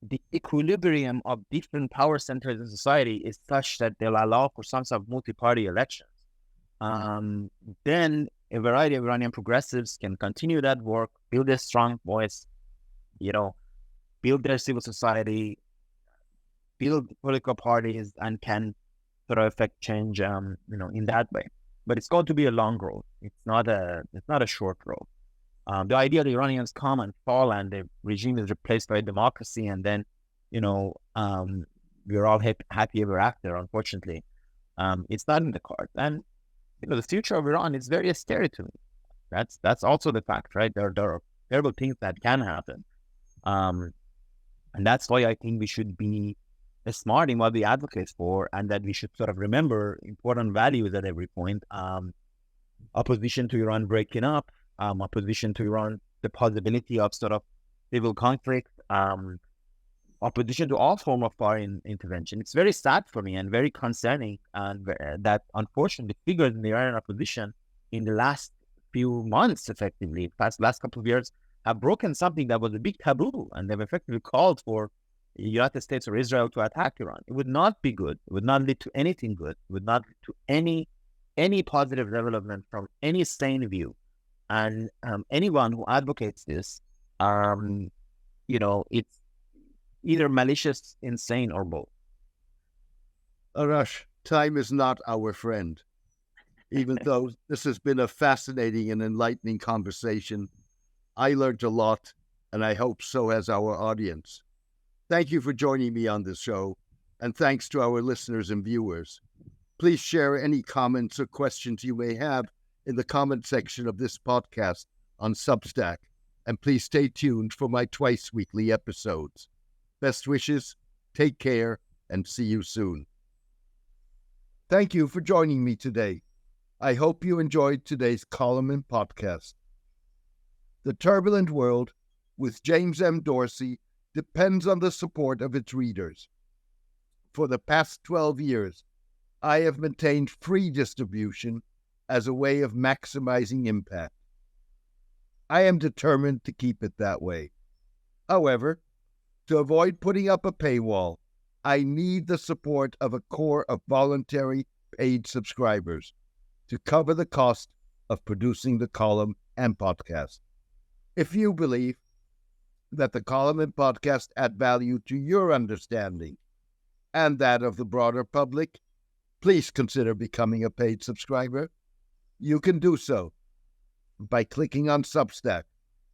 the equilibrium of different power centers in society is such that they'll allow for some sort of multi-party elections. Then a variety of Iranian progressives can continue that work, build a strong voice, build their civil society, build political parties, and can sort of affect change, in that way. But it's going to be a long road. It's not a short road. The idea the Iranians come and fall and the regime is replaced by democracy, and then, we're all happy ever after. Unfortunately, it's not in the cards. And the future of Iran is very scary to me. That's also the fact, right? There are terrible things that can happen, and that's why I think we should be smart in what we advocate for, and that we should sort of remember important values at every point. Opposition to Iran breaking up, opposition to Iran, the possibility of sort of civil conflict, opposition to all form of foreign intervention. It's very sad for me and very concerning, and that unfortunately figures in the Iranian opposition in the last few months, effectively, last couple of years, have broken something that was a big taboo, and they've effectively called for the United States or Israel to attack Iran. It would not be good. It would not lead to anything good. It would not lead to any positive development from any sane view. And anyone who advocates this, it's either malicious, insane, or both. Arash, time is not our friend. Even though this has been a fascinating and enlightening conversation, I learned a lot, and I hope so has our audience. Thank you for joining me on this show, and thanks to our listeners and viewers. Please share any comments or questions you may have in the comment section of this podcast on Substack, and please stay tuned for my twice-weekly episodes. Best wishes, take care, and see you soon. Thank you for joining me today. I hope you enjoyed today's column and podcast. The Turbulent World with James M. Dorsey depends on the support of its readers. For the past 12 years, I have maintained free distribution as a way of maximizing impact. I am determined to keep it that way. However, to avoid putting up a paywall, I need the support of a core of voluntary paid subscribers to cover the cost of producing the column and podcast. If you believe that the column and podcast add value to your understanding and that of the broader public, please consider becoming a paid subscriber. You can do so by clicking on Substack